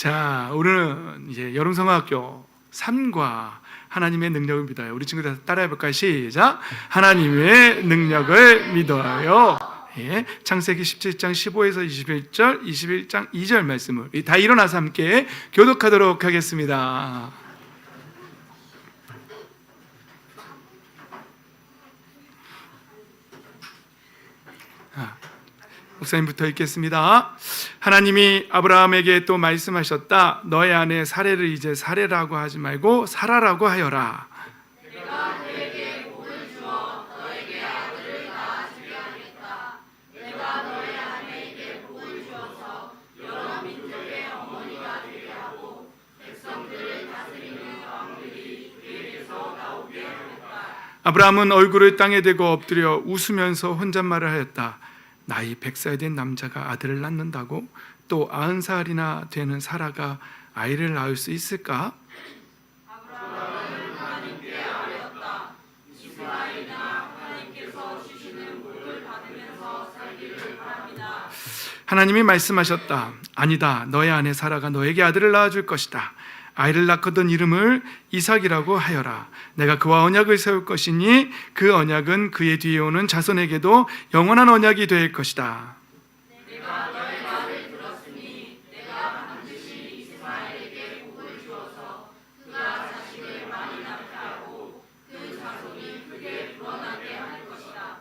자, 우리는 이제 여름성화학교 3과 하나님의 능력을 믿어요. 우리 친구들 따라해 볼까요? 시작. 하나님의 능력을 믿어요. 예, 창세기 17장 15에서 21절, 21장 2절 말씀을 다 일어나서 함께 교독하도록 하겠습니다. 목사님부터 읽겠습니다. 하나님이 아브라함에게 또 말씀하셨다. 너의 아내 사레를 이제 사레라고 하지 말고 사라라고 하여라. 내가 너에게 복을 주어 너에게 아들을 낳아주게 하겠다. 내가 너의 아내에게 복을 주어서 여러 민족의 어머니가 되게 하고 백성들을 다스리는 왕들이 그에게서 나오게 하겠다. 아브라함은 얼굴을 땅에 대고 엎드려 웃으면서 혼잣말을 하였다. 나이 100살 된 남자가 아들을 낳는다고? 또 90살이나 되는 사라가 아이를 낳을 수 있을까? 아브라함은 하나님께 아뢰었다. 이스마엘이나 하나님께서 주시는 복을 받으면서 살기를 바랍니다. 하나님이 말씀하셨다. 아니다. 너의 아내 사라가 너에게 아들을 낳아줄 것이다. 아이를 낳거든 이름을 이삭이라고 하여라. 내가 그와 언약을 세울 것이니 그 언약은 그의 뒤에 오는 자손에게도 영원한 언약이 될 것이다. 내가 너의 말을 들었으니 내가 반드시 이스마엘에게 복을 주어서 그가 자식을 많이 낳게 하고 그 자손이 크게 불어나게 할 것이다.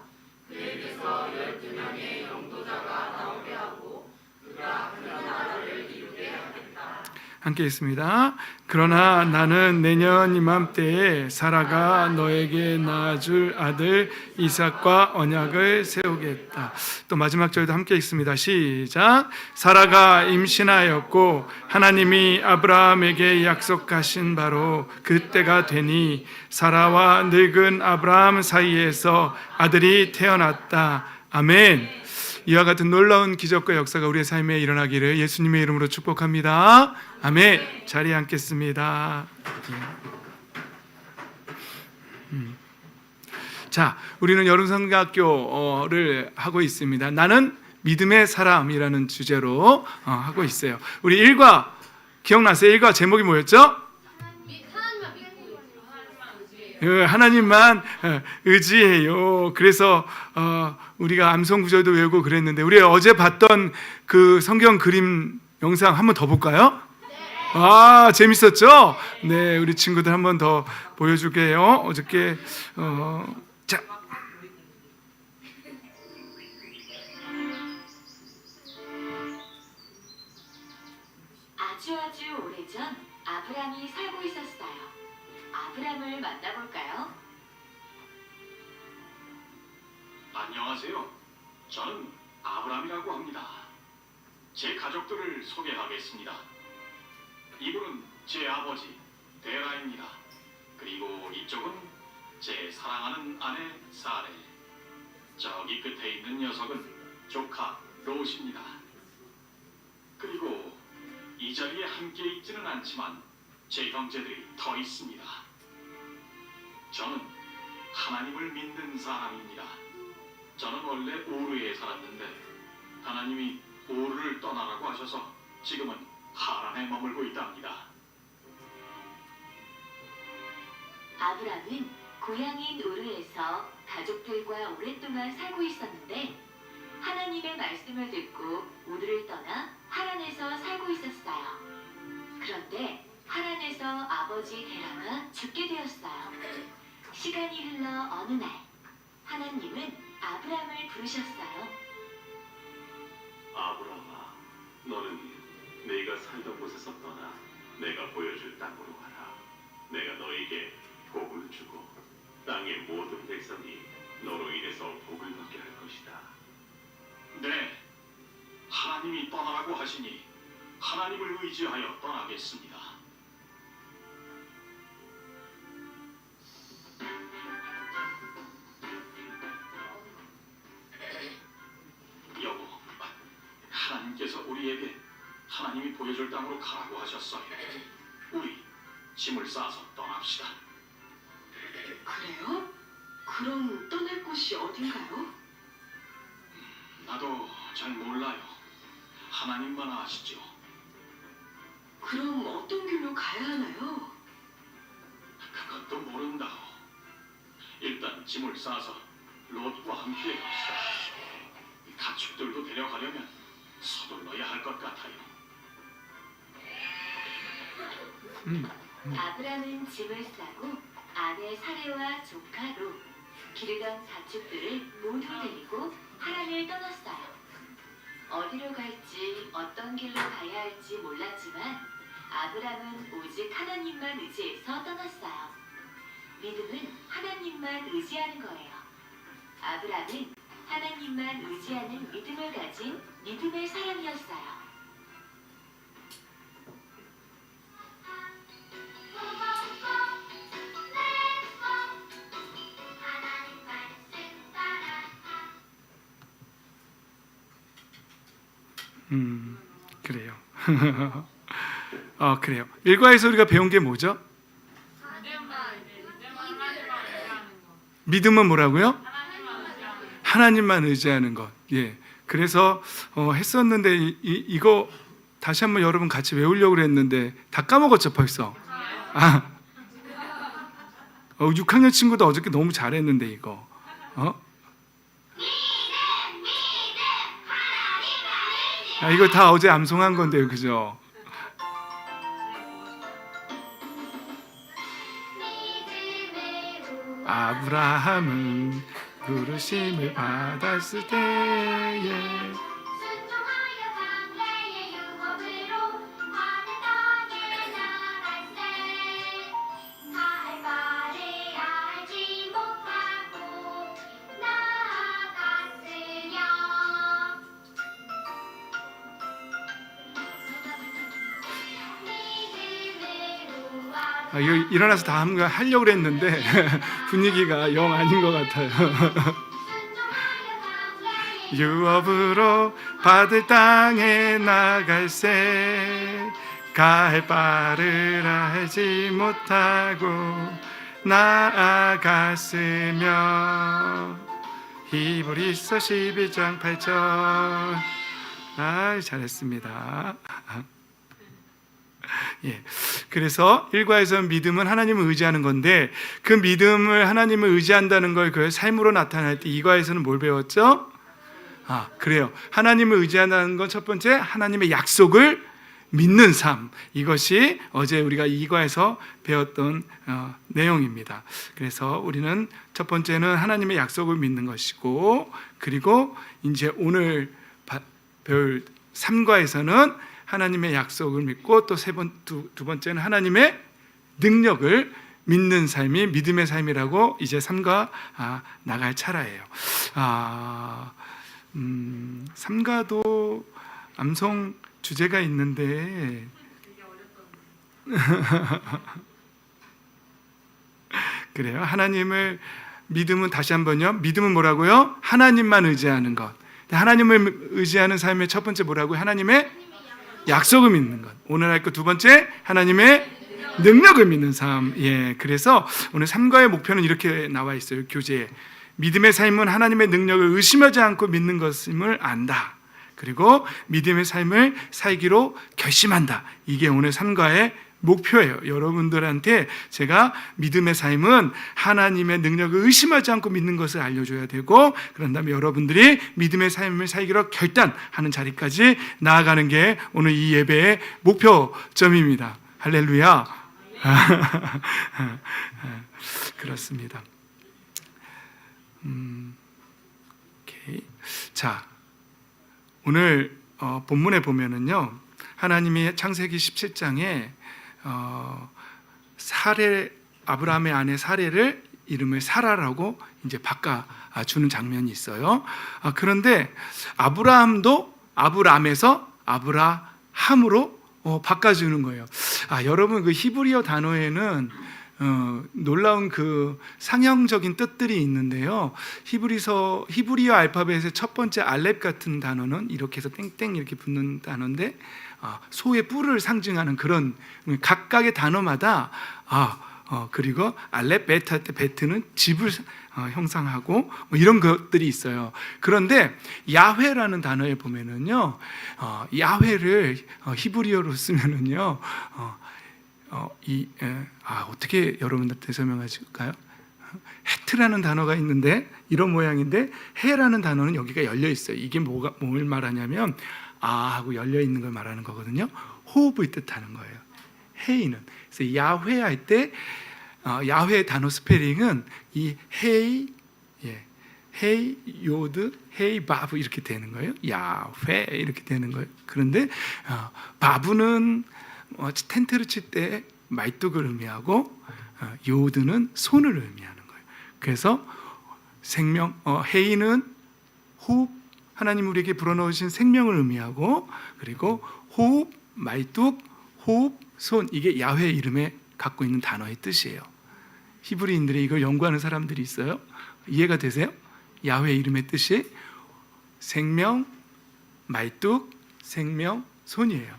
그에게서 12명의 영도자가 나오게 하고 그가 큰 나라를 이루게 하겠다. 함께 있습니다. 그러나 나는 내년 이맘때에 사라가 너에게 낳아줄 아들 이삭과 언약을 세우겠다. 또 마지막 절도 함께 있습니다. 시작. 사라가 임신하였고 하나님이 아브라함에게 약속하신 바로 그때가 되니 사라와 늙은 아브라함 사이에서 아들이 태어났다. 아멘. 이와 같은 놀라운 기적과 역사가 우리의 삶에 일어나기를 예수님의 이름으로 축복합니다. 아멘. 자리에 앉겠습니다. 자, 우리는 여름성가학교를 하고 있습니다. 나는 믿음의 사람이라는 주제로 하고 있어요. 우리 일과 기억나세요? 일과 제목이 뭐였죠? 하나님만 의지해요. 그래서 우리가 암송 구절도 외우고 그랬는데 우리 어제 봤던 그 성경 그림 영상 한 번 더 볼까요? 아, 재밌었죠? 네, 우리 친구들 한 번 더 보여줄게요. 어저께 자. 아주 오래전 아브람이 살고 있었어요. 아브람을 만나볼까요? 안녕하세요. 저는 아브람이라고 합니다. 제 가족들을 소개하겠습니다. 이분은 제 아버지 데라입니다. 그리고 이쪽은 제 사랑하는 아내 사레. 저기 끝에 있는 녀석은 조카 롯입니다. 그리고 이 자리에 함께 있지는 않지만 제 형제들이 더 있습니다. 저는 하나님을 믿는 사람입니다. 저는 원래 우르에 살았는데 하나님이 우르를 떠나라고 하셔서 지금은 하란에 머물고 있답니다. 아브람은 고향인 우르에서 가족들과 오랫동안 살고 있었는데 하나님의 말씀을 듣고 우르를 떠나 하란에서 살고 있었어요. 그런데 하란에서 아버지 데라가 죽게 되었어요. 시간이 흘러 어느 날 하나님은 아브람을 부르셨어요. 아브람아, 너는 네가 살던 곳에서 떠나 내가 보여줄 땅으로 가라. 내가 너에게 복을 주고 땅의 모든 백성이 너로 인해서 복을 받게 할 것이다. 네, 하나님이 떠나라고 하시니 하나님을 의지하여 떠나겠습니다. 여보, 하나님께서 우리에게 하나님이 보여줄 땅으로 가라고 하셨어요. 우리 짐을 싸서 떠납시다. 그래요? 그럼 떠날 곳이 어딘가요? 나도 잘 몰라요. 하나님만 아시죠. 그럼 어떤 길로 가야 하나요? 그것도 모른다오. 일단 짐을 싸서 롯과 함께 갑시다. 가축들도 데려가려면 서둘러야 할 것 같아요. 아브람은 짐을 싸고 아내 사레와 조카 롯, 기르던 가축들을 모두 데리고 하란을 떠났어요. 어디로 갈지 어떤 길로 가야 할지 몰랐지만 아브람은 오직 하나님만 의지해서 떠났어요. 믿음은 하나님만 의지하는 거예요. 아브람은 하나님만 의지하는 믿음을 가진 믿음의 사람이었어요. 그래요. 그래요. 일과에서 우리가 배운 게 뭐죠? 믿음은 뭐라고요? 하나님만 의지하는 것. 예. 그래서 했었는데 이거 다시 한번 여러분 같이 외우려고 그랬는데 다 까먹었죠 벌써. 6학년 친구도 어저께 너무 잘했는데 이거. 이거 다 어제 암송한 건데요, 그죠? 아브라함은 부르심을 받았을 때에 순종하여 장래의 유업으로 하늘 땅에 나갈세. 갈 바를 알지 못하고 나아갔으며. 믿음으로 이거 일어나서 다 하려고 그랬는데 분위기가 영 아닌 것 같아요. 유업으로 받을 땅에 나갈세. 갈 바를 알지 못하고 나아갔으며. 히브리서 12장 8절. 잘했습니다. 예. 그래서 일과에서 믿음은 하나님을 의지하는 건데 그 믿음을 하나님을 의지한다는 걸 그 삶으로 나타낼 때 이과에서는 뭘 배웠죠? 그래요. 하나님을 의지한다는 건 첫 번째 하나님의 약속을 믿는 삶. 이것이 어제 우리가 이과에서 배웠던 내용입니다. 그래서 우리는 첫 번째는 하나님의 약속을 믿는 것이고 그리고 이제 오늘 배울 3과에서는 하나님의 약속을 믿고 또 두 번째는 하나님의 능력을 믿는 삶이 믿음의 삶이라고 이제 3과 나갈 차례예요. 3과도 암송 주제가 있는데 그래요. 하나님을 믿음은 다시 한번요. 믿음은 뭐라고요? 하나님만 의지하는 것. 하나님을 의지하는 삶의 첫 번째 뭐라고요? 하나님의 약속을 믿는 것. 오늘 할 거 두 번째 하나님의 능력을 믿는 삶. 예, 그래서 오늘 3과의 목표는 이렇게 나와 있어요. 교재에 믿음의 삶은 하나님의 능력을 의심하지 않고 믿는 것임을 안다. 그리고 믿음의 삶을 살기로 결심한다. 이게 오늘 3과의 목표예요. 여러분들한테 제가 믿음의 삶은 하나님의 능력을 의심하지 않고 믿는 것을 알려줘야 되고 그런 다음에 여러분들이 믿음의 삶을 살기로 결단하는 자리까지 나아가는 게 오늘 이 예배의 목표점입니다. 할렐루야. 그렇습니다. 오케이. 자, 오늘 본문에 보면은요, 하나님이 창세기 17장에 아브라함의 아내 사레를 이름을 사라라고 이제 바꿔주는 장면이 있어요. 그런데 아브라함도 아브람에서 아브라함으로 바꿔주는 거예요. 여러분 그 히브리어 단어에는 놀라운 그 상형적인 뜻들이 있는데요. 히브리어 알파벳의 첫 번째 알렙 같은 단어는 이렇게 해서 땡땡 이렇게 붙는 단어인데 소의 뿔을 상징하는 그런 각각의 단어마다 그리고 알렙 베트 할 때 베트는 집을 형상하고 뭐 이런 것들이 있어요. 그런데 야훼라는 단어에 보면은요, 야훼를 히브리어로 쓰면은요, 어떻게 여러분들한테 설명하실까요? 헤트라는 단어가 있는데 이런 모양인데 해라는 단어는 여기가 열려 있어요. 이게 뭘 말하냐면 하고 열려 있는 걸 말하는 거거든요. 호흡을 뜻하는 거예요. 헤이는. 그래서 야훼 할 때 야훼 단어 스페링은 이 헤이, 헤이 요드, 헤이 바브 이렇게 되는 거예요. 야훼 이렇게 되는 거예요. 그런데 바브는 텐트를 칠 때 말뚝을 의미하고 요드는 손을 의미하는 거예요. 그래서 생명, 헤이는 호흡, 하나님 우리에게 불어넣으신 생명을 의미하고, 그리고 호흡, 말뚝, 호흡, 손, 이게 야훼 이름에 갖고 있는 단어의 뜻이에요. 히브리인들이 이걸 연구하는 사람들이 있어요. 이해가 되세요? 야훼 이름의 뜻이 생명, 말뚝, 생명, 손이에요.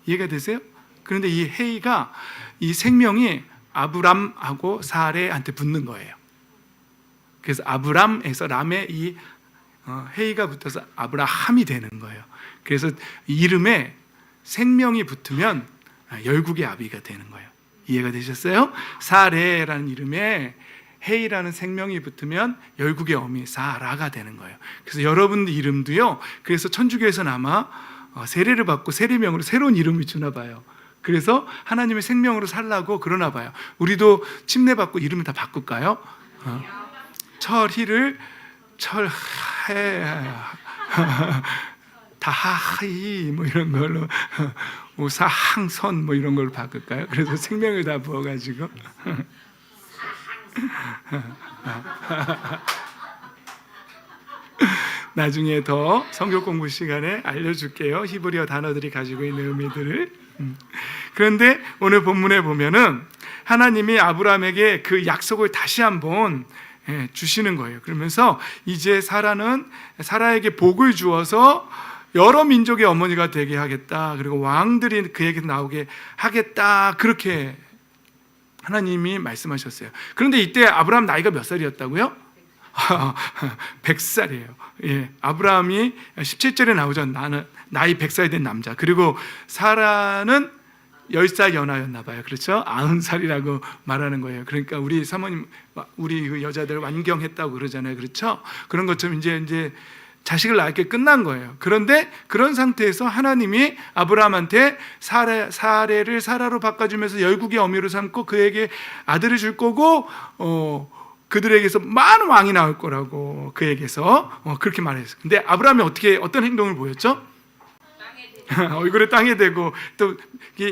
이해가 되세요? 그런데 이 헤이가, 이 생명이 아브람하고 사레한테 붙는 거예요. 그래서 아브람에서 람의 이 헤이가 붙어서 아브라함이 되는 거예요. 그래서 이름에 생명이 붙으면 열국의 아비가 되는 거예요. 이해가 되셨어요? 사레라는 이름에 헤이라는 생명이 붙으면 열국의 어미 사라가 되는 거예요. 그래서 여러분 이름도요, 그래서 천주교에서는 아마 세례를 받고 세례명으로 새로운 이름을 주나 봐요. 그래서 하나님의 생명으로 살라고 그러나 봐요. 우리도 침례 받고 이름을 다 바꿀까요? 철희를 철해 다하이 뭐 이런 걸로 우사항선 뭐 이런 걸로 바꿀까요? 그래서 생명을 다 부어가지고 나중에 더 성경 공부 시간에 알려줄게요. 히브리어 단어들이 가지고 있는 의미들을. 그런데 오늘 본문에 보면은 하나님이 아브라함에게 그 약속을 다시 한번 주시는 거예요. 그러면서 이제 사라에게 복을 주어서 여러 민족의 어머니가 되게 하겠다. 그리고 왕들이 그에게 나오게 하겠다. 그렇게 하나님이 말씀하셨어요. 그런데 이때 아브라함 나이가 몇 살이었다고요? 100살이에요. 아브라함이 17절에 나오죠. 나는 나이 100살 된 남자. 그리고 사라는 10살 연하였나 봐요. 그렇죠? 90살이라고 말하는 거예요. 그러니까 우리 사모님, 우리 그 여자들 완경했다고 그러잖아요. 그렇죠? 그런 것처럼 이제 자식을 낳게 끝난 거예요. 그런데 그런 상태에서 하나님이 아브라함한테 사레를 사라로 바꿔주면서 열국의 어미로 삼고 그에게 아들을 줄 거고 그들에게서 많은 왕이 나올 거라고 그에게서 그렇게 말했어요. 근데 아브라함이 어떤 행동을 보였죠? 얼굴에 땅에 대고, 또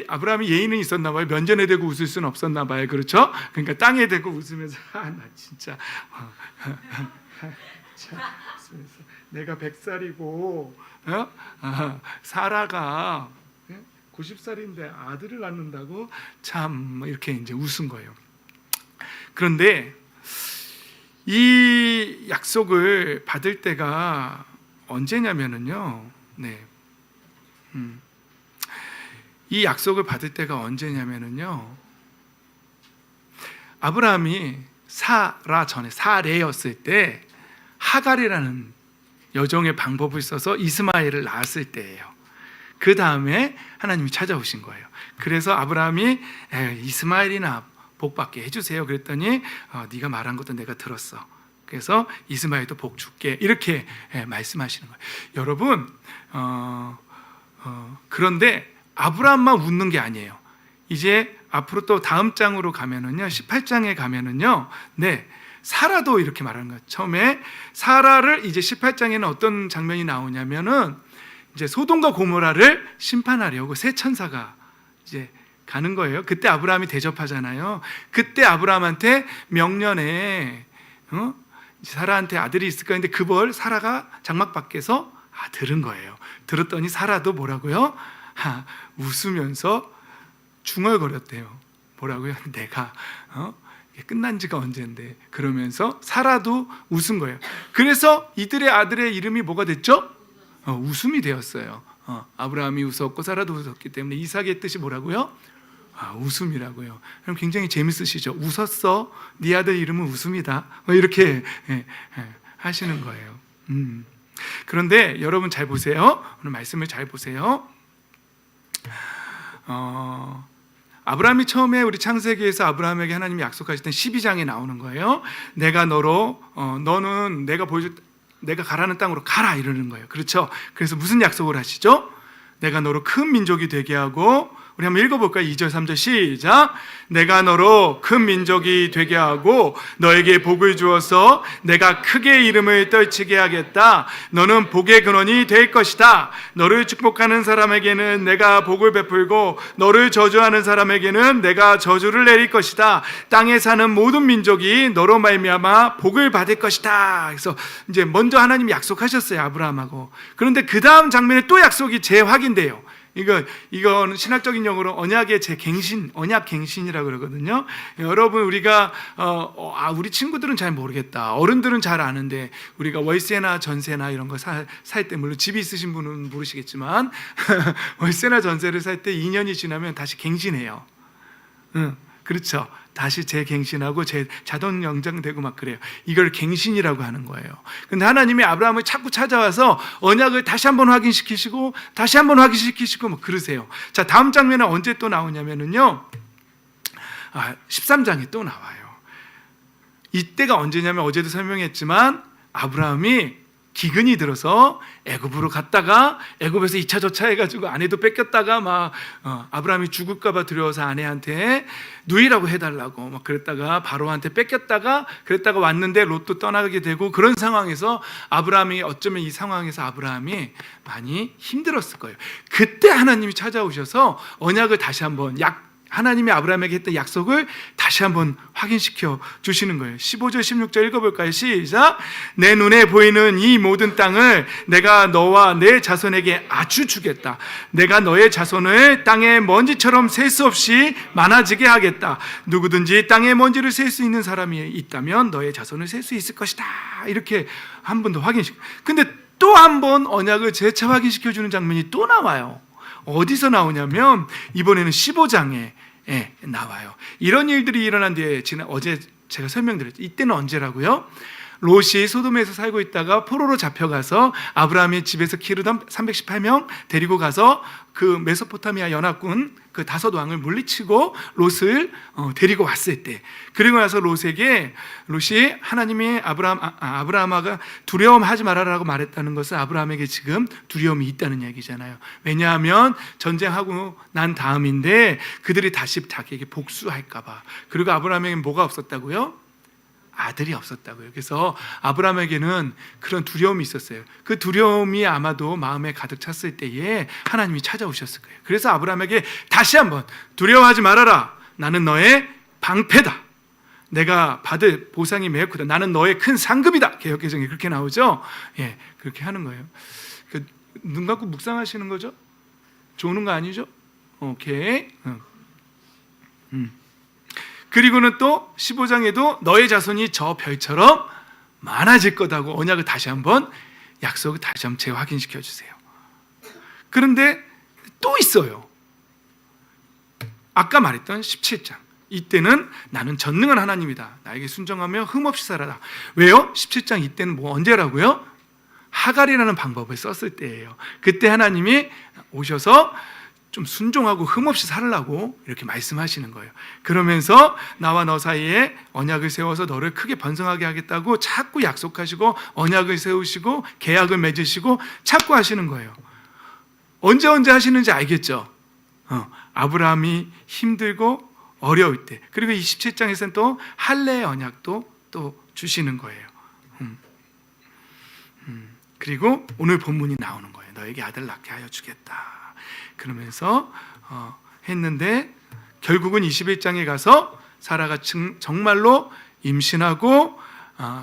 아브라함이 예의는 있었나 봐요. 면전에 대고 웃을 수는 없었나 봐요. 그렇죠? 그러니까 땅에 대고 웃으면서 나 진짜 내가 100살이고 사라가 90살인데 아들을 낳는다고 참 이렇게 이제 웃은 거예요. 그런데 이 약속을 받을 때가 언제냐면은요. 이 약속을 받을 때가 언제냐면은요. 아브라함이 사라 전에 사레였을 때 하갈이라는 여종의 방법을 써서 이스마엘을 낳았을 때예요. 그 다음에 하나님이 찾아오신 거예요. 그래서 아브라함이 이스마엘이나 복 받게 해주세요. 그랬더니 네가 말한 것도 내가 들었어. 그래서 이스마엘도 복 줄게. 이렇게 말씀하시는 거예요. 여러분, 그런데 아브라함만 웃는 게 아니에요. 이제 앞으로 또 다음 장으로 가면은요, 18장에 가면은요, 사라도 이렇게 말하는 거예요. 처음에 사라를 이제 18장에는 어떤 장면이 나오냐면은 이제 소돔과 고모라를 심판하려고 새 천사가 이제 가는 거예요. 그때 아브라함이 대접하잖아요. 그때 아브라함한테 명년에 사라한테 아들이 있을 거야. 근데 그걸 사라가 장막 밖에서 들은 거예요. 들었더니 사라도 뭐라고요? 웃으면서 중얼거렸대요. 뭐라고요? 내가 끝난 지가 언젠데. 그러면서 사라도 웃은 거예요. 그래서 이들의 아들의 이름이 뭐가 됐죠? 웃음이 되었어요. 아브라함이 웃었고 사라도 웃었기 때문에 이삭의 뜻이 뭐라고요? 웃음이라고요. 그럼 굉장히 재밌으시죠? 웃었어? 네 아들 이름은 웃음이다. 이렇게 하시는 거예요. 그런데 여러분 잘 보세요. 오늘 말씀을 잘 보세요. 아브라함이 처음에 우리 창세기에서 아브라함에게 하나님이 약속하실 때 12장에 나오는 거예요. 내가 너로 너는 내가 가라는 땅으로 가라 이러는 거예요. 그렇죠? 그래서 무슨 약속을 하시죠? 내가 너로 큰 민족이 되게 하고, 우리 한번 읽어볼까요? 2절 3절 시작. 내가 너로 큰 민족이 되게 하고 너에게 복을 주어서 내가 크게 이름을 떨치게 하겠다. 너는 복의 근원이 될 것이다. 너를 축복하는 사람에게는 내가 복을 베풀고 너를 저주하는 사람에게는 내가 저주를 내릴 것이다. 땅에 사는 모든 민족이 너로 말미암아 복을 받을 것이다. 그래서 이제 먼저 하나님이 약속하셨어요, 아브라함하고. 그런데 그 다음 장면에 또 약속이 재확인돼요. 이건 신학적인 용어로 언약의 재갱신, 언약갱신이라고 그러거든요. 여러분, 우리가 우리 친구들은 잘 모르겠다. 어른들은 잘 아는데 우리가 월세나 전세나 이런 거 살 때, 물론 집이 있으신 분은 모르시겠지만 월세나 전세를 살 때 2년이 지나면 다시 갱신해요. 그렇죠. 다시 재갱신하고 자동 연장되고 막 그래요. 이걸 갱신이라고 하는 거예요. 근데 하나님이 아브라함을 자꾸 찾아와서 언약을 다시 한번 확인시키시고 다시 한번 확인시키시고 뭐 그러세요. 자, 다음 장면은 언제 또 나오냐면은요, 13장에 또 나와요. 이때가 언제냐면 어제도 설명했지만 아브라함이 기근이 들어서 애굽으로 갔다가 애굽에서 2차 저차 해가지고 아내도 뺏겼다가 막 아브라함이 죽을까봐 두려워서 아내한테 누이라고 해달라고 막 그랬다가 바로한테 뺏겼다가 그랬다가 왔는데 롯도 떠나게 되고, 그런 상황에서 아브라함이 어쩌면 이 상황에서 아브라함이 많이 힘들었을 거예요. 그때 하나님이 찾아오셔서 언약을 다시 한번 하나님이 아브라함에게 했던 약속을 다시 한번 확인시켜 주시는 거예요. 15절 16절 읽어볼까요? 시작. 내 눈에 보이는 이 모든 땅을 내가 너와 내 자손에게 아주 주겠다. 내가 너의 자손을 땅의 먼지처럼 셀 수 없이 많아지게 하겠다. 누구든지 땅의 먼지를 셀 수 있는 사람이 있다면 너의 자손을 셀 수 있을 것이다. 이렇게 한 번 더 확인시켜. 근데 또 한 번 언약을 재차 확인시켜 주는 장면이 또 나와요. 어디서 나오냐면 이번에는 15장에 나와요. 이런 일들이 일어난 뒤에 어제 제가 설명드렸죠. 이때는 언제라고요? 롯이 소돔에서 살고 있다가 포로로 잡혀가서 아브라함이 집에서 기르던 318명 데리고 가서 그 메소포타미아 연합군 그 5왕을 물리치고 롯을 데리고 왔을 때, 그리고 나서 롯이 하나님이 아브라함아가 두려움하지 말아라고 말했다는 것은 아브라함에게 지금 두려움이 있다는 얘기잖아요. 왜냐하면 전쟁하고 난 다음인데 그들이 다시 자기에게 복수할까봐. 그리고 아브라함에게 뭐가 없었다고요? 아들이 없었다고요. 그래서 아브라함에게는 그런 두려움이 있었어요. 그 두려움이 아마도 마음에 가득 찼을 때에 하나님이 찾아오셨을 거예요. 그래서 아브라함에게 다시 한번 두려워하지 말아라. 나는 너의 방패다. 내가 받을 보상이 매우 크다. 나는 너의 큰 상급이다. 개역개정에 그렇게 나오죠. 그렇게 하는 거예요. 눈 감고 묵상하시는 거죠? 조는 거 아니죠? 오케이. 그리고는 또 15장에도 너의 자손이 저 별처럼 많아질 거다고 언약을 다시 한번 약속을 다시 한번 재확인시켜 주세요. 그런데 또 있어요. 아까 말했던 17장. 이때는 나는 전능한 하나님이다. 나에게 순종하며 흠없이 살아라. 왜요? 17장 이때는 언제라고요? 하갈이라는 방법을 썼을 때예요. 그때 하나님이 오셔서 좀 순종하고 흠없이 살라고 이렇게 말씀하시는 거예요. 그러면서 나와 너 사이에 언약을 세워서 너를 크게 번성하게 하겠다고 자꾸 약속하시고 언약을 세우시고 계약을 맺으시고 자꾸 하시는 거예요. 언제 하시는지 알겠죠? 아브라함이 힘들고 어려울 때, 그리고 27장에서는 또 할례의 언약도 또 주시는 거예요. 그리고 오늘 본문이 나오는 거예요. 너에게 아들 낳게 하여 주겠다. 그러면서 했는데 결국은 21장에 가서 사라가 정말로 임신하고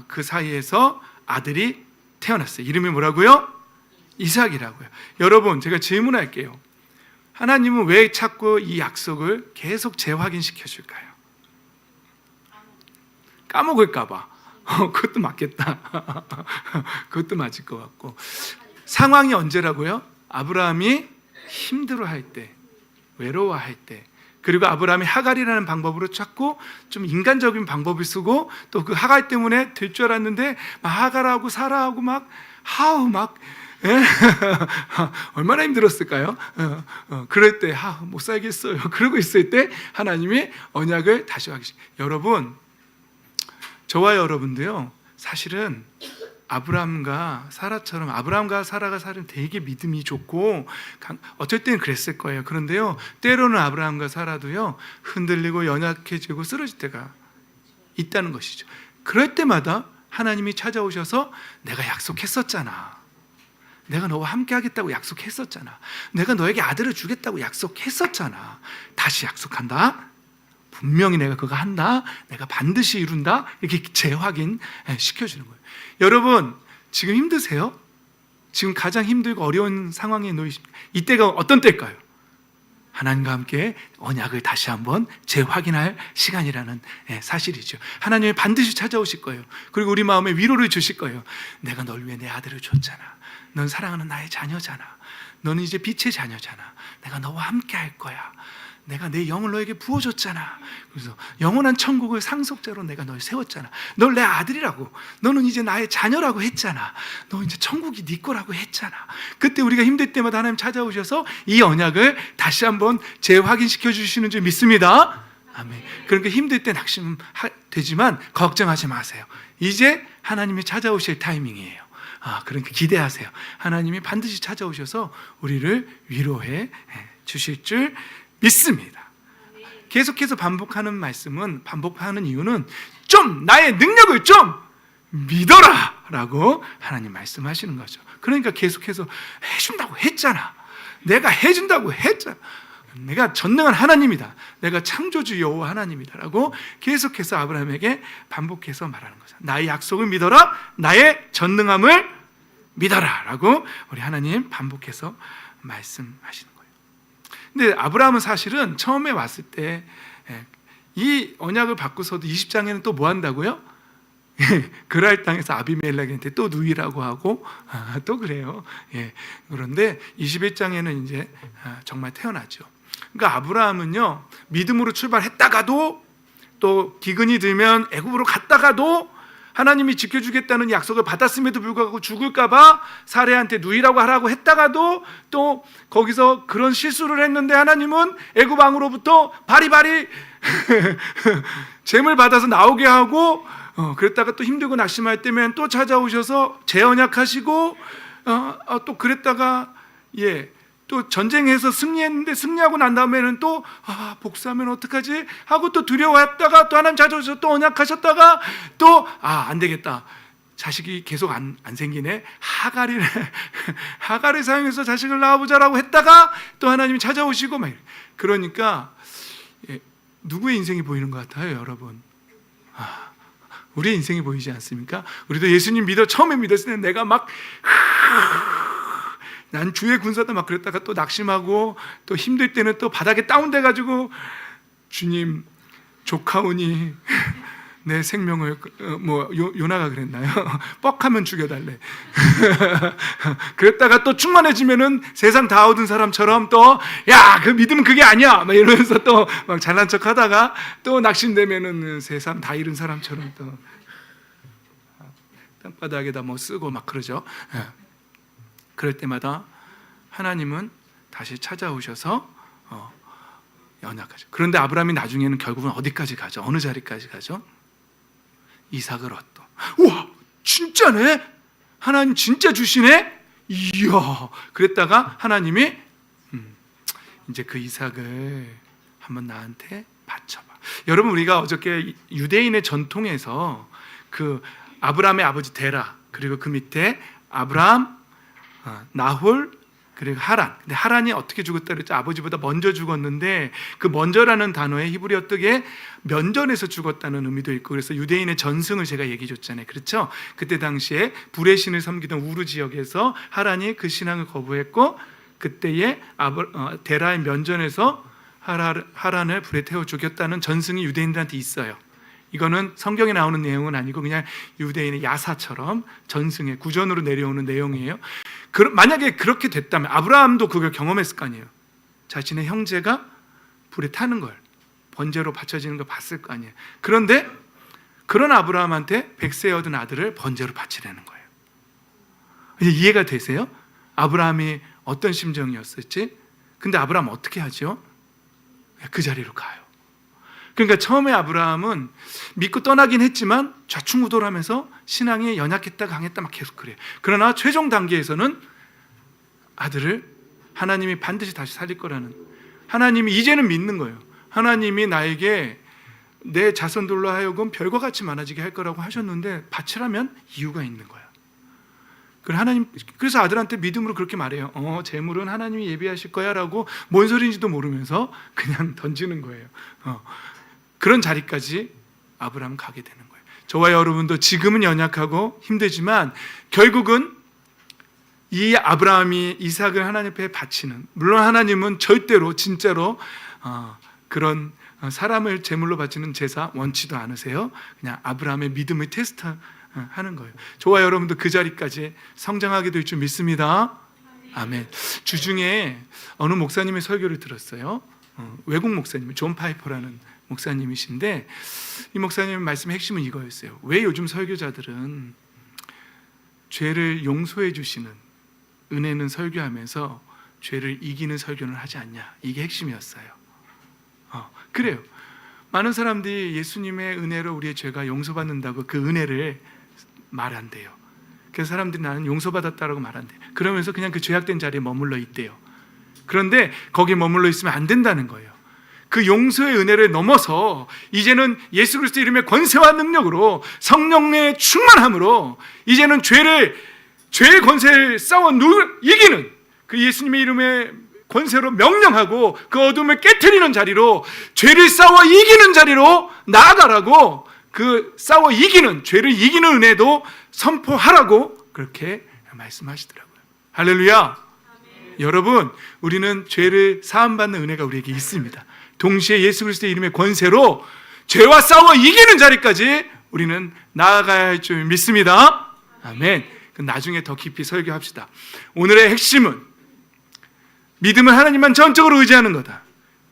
그 사이에서 아들이 태어났어요. 이름이 뭐라고요? 이삭이라고요. 여러분, 제가 질문할게요. 하나님은 왜 자꾸 이 약속을 계속 재확인시켜 줄까요? 까먹을까 봐. 그것도 맞겠다. 그것도 맞을 것 같고. 상황이 언제라고요? 아브라함이 힘들어할 때, 외로워할 때, 그리고 아브라함이 하갈이라는 방법으로 찾고 좀 인간적인 방법을 쓰고 또 그 하갈 때문에 될 줄 알았는데 막 하갈하고 사라하고 막 하우 막 예? 얼마나 힘들었을까요? 그럴 때 못 살겠어요. 그러고 있을 때 하나님이 언약을 다시 하기 여러분, 저와 여러분도요 사실은 아브라함과 사라처럼 아브라함과 사라가 사실은 되게 믿음이 좋고 어쩔 때는 그랬을 거예요. 그런데요 때로는 아브라함과 사라도요 흔들리고 연약해지고 쓰러질 때가 있다는 것이죠. 그럴 때마다 하나님이 찾아오셔서 내가 약속했었잖아, 내가 너와 함께 하겠다고 약속했었잖아, 내가 너에게 아들을 주겠다고 약속했었잖아, 다시 약속한다, 분명히 내가 그거 한다, 내가 반드시 이룬다, 이렇게 재확인 시켜주는 거예요. 여러분 지금 힘드세요? 지금 가장 힘들고 어려운 상황에 놓이십니까? 이때가 어떤 때일까요? 하나님과 함께 언약을 다시 한번 재확인할 시간이라는 사실이죠. 하나님이 반드시 찾아오실 거예요. 그리고 우리 마음에 위로를 주실 거예요. 내가 널 위해 내 아들을 줬잖아, 넌 사랑하는 나의 자녀잖아, 너는 이제 빛의 자녀잖아, 내가 너와 함께 할 거야, 내가 내 영을 너에게 부어줬잖아, 그래서 영원한 천국을 상속자로 내가 널 세웠잖아, 널 내 아들이라고, 너는 이제 나의 자녀라고 했잖아, 너 이제 천국이 네 거라고 했잖아. 그때 우리가 힘들 때마다 하나님 찾아오셔서 이 언약을 다시 한번 재확인시켜 주시는 줄 믿습니다. 아멘. 그러니까 힘들 때 낙심되지만 걱정하지 마세요. 이제 하나님이 찾아오실 타이밍이에요. 그러니까 기대하세요. 하나님이 반드시 찾아오셔서 우리를 위로해 주실 줄 믿습니다. 계속해서 반복하는 말씀은, 반복하는 이유는 좀 나의 능력을 좀 믿어라 라고 하나님 말씀하시는 거죠. 그러니까 계속해서 해준다고 했잖아, 내가 해준다고 했잖아, 내가 전능한 하나님이다, 내가 창조주 여호와 하나님이다 라고 계속해서 아브라함에게 반복해서 말하는 거죠. 나의 약속을 믿어라, 나의 전능함을 믿어라 라고 우리 하나님 반복해서 말씀하시는 거예요. 근데 아브라함은 사실은 처음에 왔을 때 이 언약을 받고서도 20장에는 또 뭐 한다고요? 그랄 땅에서 아비멜렉한테 또 누이라고 하고 또 그래요. 그런데 21장에는 이제 정말 태어나죠. 그러니까 아브라함은요 믿음으로 출발했다가도 또 기근이 들면 애굽으로 갔다가도 하나님이 지켜주겠다는 약속을 받았음에도 불구하고 죽을까봐 사레한테 누이라고 하라고 했다가도 또 거기서 그런 실수를 했는데 하나님은 애굽 왕으로부터 바리바리 잼을 받아서 나오게 하고 그랬다가 또 힘들고 낙심할 때면 또 찾아오셔서 재언약하시고 또 그랬다가 또 전쟁에서 승리했는데 승리하고 난 다음에는 또 복수하면 어떡하지 하고 또 두려워했다가 또 하나님 찾아오셔서 또 언약하셨다가 또 안 되겠다, 자식이 계속 안 생기네, 하갈을 사용해서 자식을 낳아보자라고 했다가 또 하나님이 찾아오시고 막. 그러니까 누구의 인생이 보이는 것 같아요 여러분? 우리의 인생이 보이지 않습니까? 우리도 예수님 처음에 믿었을 때 내가 막 난 주의 군사다 막 그랬다가 또 낙심하고 또 힘들 때는 또 바닥에 다운돼가지고 주님 조카오니 내 생명을 요나가 그랬나요? 뻑하면 죽여달래. 그랬다가 또 충만해지면은 세상 다 얻은 사람처럼 또 야 그 믿음은 그게 아니야 막 이러면서 또 막 잘난 척하다가 또 낙심되면은 세상 다 잃은 사람처럼 또 땅바닥에다 뭐 쓰고 막 그러죠. 그럴 때마다 하나님은 다시 찾아오셔서 연약하죠. 그런데 아브라함이 나중에는 결국은 어디까지 가죠? 어느 자리까지 가죠? 이삭을 얻도. 우와, 진짜네? 하나님 진짜 주시네? 이야. 그랬다가 하나님이 이제 그 이삭을 한번 나한테 바쳐봐. 여러분, 우리가 어저께 유대인의 전통에서 그 아브라함의 아버지 데라, 그리고 그 밑에 아브라함, 나홀, 그리고 하란. 근데 하란이 어떻게 죽었다 그랬죠? 아버지보다 먼저 죽었는데 그 먼저라는 단어의 히브리어 뜻에 면전에서 죽었다는 의미도 있고, 그래서 유대인의 전승을 제가 얘기해 줬잖아요. 그렇죠? 그때 당시에 불의 신을 섬기던 우르 지역에서 하란이 그 신앙을 거부했고, 그때에 데라의 면전에서 하란을 불에 태워 죽였다는 전승이 유대인들한테 있어요. 이거는 성경에 나오는 내용은 아니고 그냥 유대인의 야사처럼 전승의 구전으로 내려오는 내용이에요. 만약에 그렇게 됐다면 아브라함도 그걸 경험했을 거 아니에요. 자신의 형제가 불에 타는 걸, 번제로 바쳐지는 걸 봤을 거 아니에요. 그런데 그런 아브라함한테 100세에 얻은 아들을 번제로 바치려는 거예요. 이제 이해가 되세요? 아브라함이 어떤 심정이었을지? 근데 아브라함 어떻게 하죠? 그 자리로 가요. 그러니까 처음에 아브라함은 믿고 떠나긴 했지만 좌충우돌하면서 신앙이 연약했다 강했다 막 계속 그래요. 그러나 최종 단계에서는 아들을 하나님이 반드시 다시 살릴 거라는, 하나님이 이제는 믿는 거예요. 하나님이 나에게 내 자손들로 하여금 별과 같이 많아지게 할 거라고 하셨는데 바치라면 이유가 있는 거야. 그래서 아들한테 믿음으로 그렇게 말해요. 재물은 하나님이 예비하실 거야 라고 뭔 소리인지도 모르면서 그냥 던지는 거예요. 그런 자리까지 아브라함은 가게 되는 거예요. 저와 여러분도 지금은 연약하고 힘들지만 결국은 이 아브라함이 이삭을 하나님 앞에 바치는, 물론 하나님은 절대로 진짜로 그런 사람을 제물로 바치는 제사 원치도 않으세요. 그냥 아브라함의 믿음을 테스트하는 거예요. 저와 여러분도 그 자리까지 성장하게 될 줄 믿습니다. 아멘. 주중에 어느 목사님의 설교를 들었어요. 외국 목사님, 존 파이퍼라는 목사님이신데 이 목사님 말씀의 핵심은 이거였어요. 왜 요즘 설교자들은 죄를 용서해 주시는 은혜는 설교하면서 죄를 이기는 설교는 하지 않냐, 이게 핵심이었어요. 그래요. 많은 사람들이 예수님의 은혜로 우리의 죄가 용서받는다고 그 은혜를 말한대요. 그래서 사람들이 나는 용서받았다라고 말한대요. 그러면서 그냥 그 죄악된 자리에 머물러 있대요. 그런데 거기에 머물러 있으면 안 된다는 거예요. 그 용서의 은혜를 넘어서 이제는 예수 그리스도 이름의 권세와 능력으로 성령의 충만함으로 이제는 죄의 권세를 싸워 이기는 그 예수님의 이름의 권세로 명령하고 그 어둠을 깨트리는 자리로, 죄를 싸워 이기는 자리로 나아가라고, 그 싸워 이기는, 죄를 이기는 은혜도 선포하라고 그렇게 말씀하시더라고요. 할렐루야. 여러분, 우리는 죄를 사함받는 은혜가 우리에게 있습니다. 동시에 예수 그리스도의 이름의 권세로 죄와 싸워 이기는 자리까지 우리는 나아가야 할 줄 믿습니다. 아멘. 나중에 더 깊이 설교합시다. 오늘의 핵심은 믿음은 하나님만 전적으로 의지하는 거다.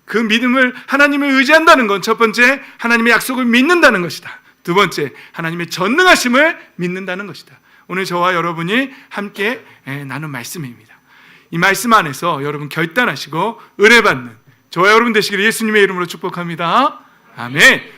그 믿음을, 하나님을 의지한다는 건 첫 번째, 하나님의 약속을 믿는다는 것이다. 두 번째, 하나님의 전능하심을 믿는다는 것이다. 오늘 저와 여러분이 함께 나눈 말씀입니다. 이 말씀 안에서 여러분 결단하시고 은혜 받는 저와 여러분 되시기를 예수님의 이름으로 축복합니다. 아멘.